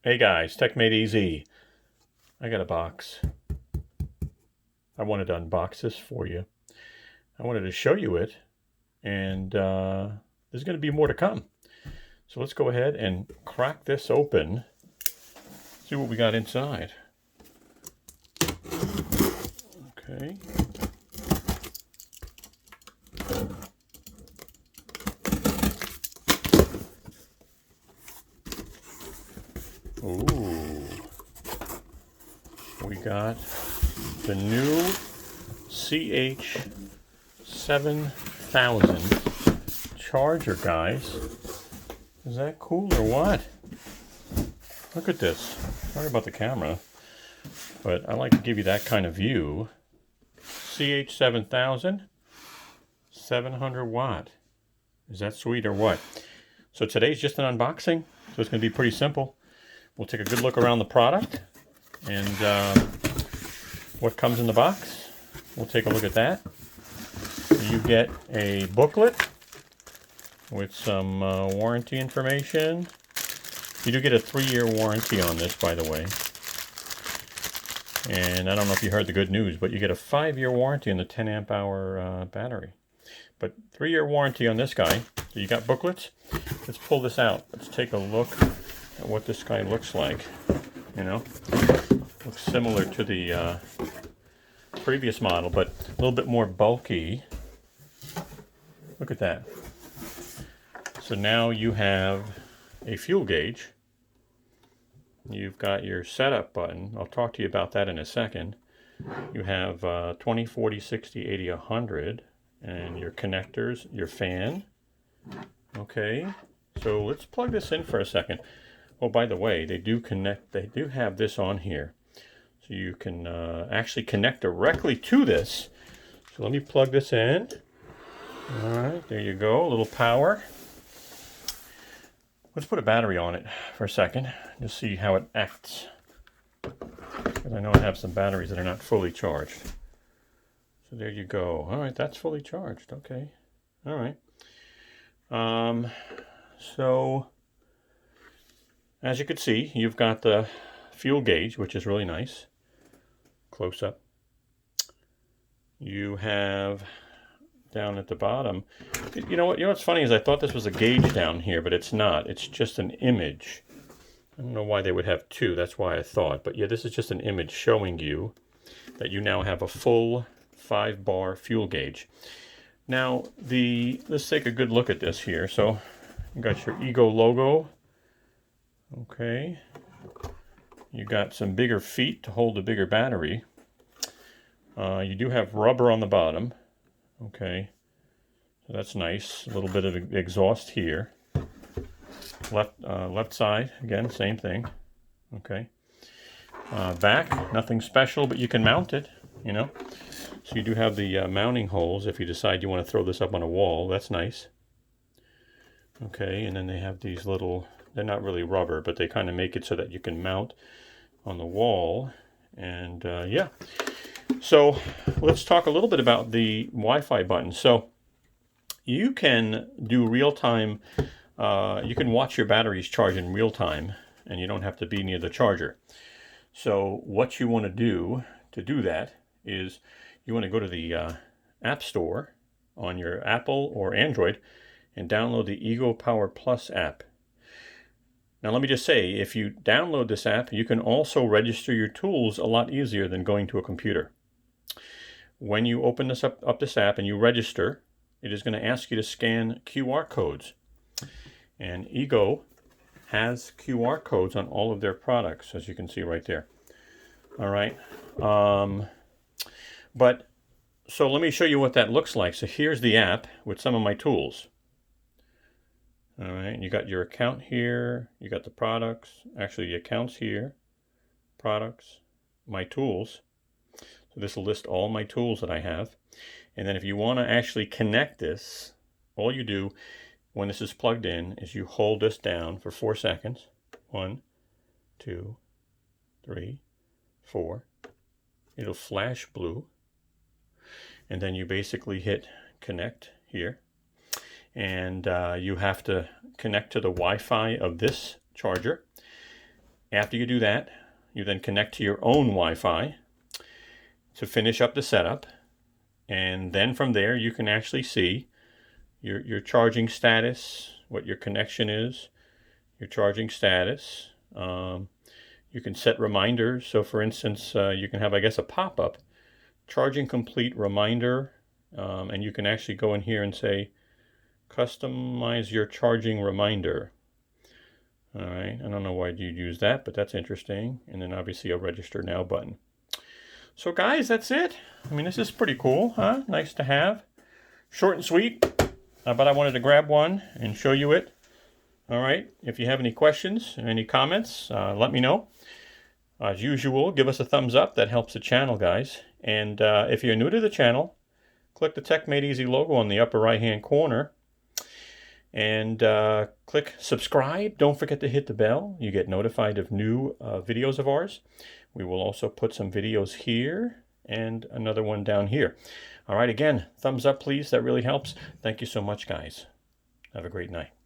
Hey guys, Tech Made Easy. I got a box. I wanted to unbox this for you. I wanted to show you it, and there's going to be more to come. So let's go ahead and crack this open, see what we got inside. Okay. Ooh. We got the new CH7000 charger, guys. Is that cool or what? Look at this. Sorry about the camera, but I like to give you that kind of view. CH7000, 700 watt. Is that sweet or what? So today's just an unboxing, so it's going to be pretty simple. We'll take a good look around the product and what comes in the box. We'll take a look at that. You get a booklet with some warranty information. You do get a 3-year warranty on this, by the way. And I don't know if you heard the good news, but you get a 5-year warranty on the 10 amp hour battery. But 3-year warranty on this guy. So you got booklets. Let's pull this out. Let's take a look at what this guy looks like. You know, looks similar to the previous model, but a little bit more bulky. Look at that. So now you have a fuel gauge. You've got your setup button. I'll talk to you about that in a second. You have 20, 40, 60, 80, 100, and your connectors, your fan. Okay, so let's plug this in for a second. Oh, by the way, they do have this on here. So you can actually connect directly to this. So let me plug this in. All right, there you go, a little power. Let's put a battery on it for a second, just see how it acts. Because I know I have some batteries that are not fully charged. So there you go. All right, that's fully charged. Okay. All right. So as you can see, you've got the fuel gauge, which is really nice. Close up. You have down at the bottom. You know what's funny is I thought this was a gauge down here, but it's not. It's just an image. I don't know why they would have two. That's why I thought. But yeah, this is just an image showing you that you now have a full 5-bar fuel gauge. Now, let's take a good look at this here. So you got your Ego logo. Okay. You got some bigger feet to hold a bigger battery. You do have rubber on the bottom. Okay, so that's nice. A little bit of exhaust here. Left side, again, same thing. Okay. Back, nothing special, but you can mount it, you know. So you do have the mounting holes if you decide you want to throw this up on a wall. That's nice. Okay, and then they have these little, they're not really rubber, but they kind of make it so that you can mount on the wall. And yeah. So let's talk a little bit about the Wi-Fi button. So you can do real-time, you can watch your batteries charge in real time, and you don't have to be near the charger. So what you want to do that is you want to go to the App Store on your Apple or Android and download the Ego Power Plus app. Now let me just say, if you download this app, you can also register your tools a lot easier than going to a computer. When you open this this app and you register, it is going to ask you to scan QR codes. And Ego has QR codes on all of their products, as you can see right there. All right. So let me show you what that looks like. So here's the app with some of my tools. All right. You got your account here. You got the products. Actually, the accounts here. Products. My tools. So this will list all my tools that I have. And then if you want to actually connect this, all you do when this is plugged in is you hold this down for 4 seconds. 1, 2, 3, 4. It'll flash blue. And then you basically hit connect here. And you have to connect to the Wi-Fi of this charger. After you do that, you then connect to your own Wi-Fi to finish up the setup. And then from there, you can actually see your charging status, what your connection is, your charging status. You can set reminders. So for instance, you can have, I guess, a pop-up, charging complete reminder. And you can actually go in here and say, customize your charging reminder. All right, I don't know why you'd use that, but that's interesting. And then obviously a register now button. So guys, that's it. I mean, this is pretty cool, huh? Nice to have. Short and sweet, but I wanted to grab one and show you it. All right, if you have any questions, any comments, let me know. As usual, give us a thumbs up. That helps the channel, guys. And if you're new to the channel, click the Tech Made Easy logo on the upper right-hand corner. And click subscribe. Don't forget to hit the bell. You get notified of new videos of ours. We will also put some videos here and another one down here. All right, again, thumbs up, please. That really helps. Thank you so much, guys. Have a great night.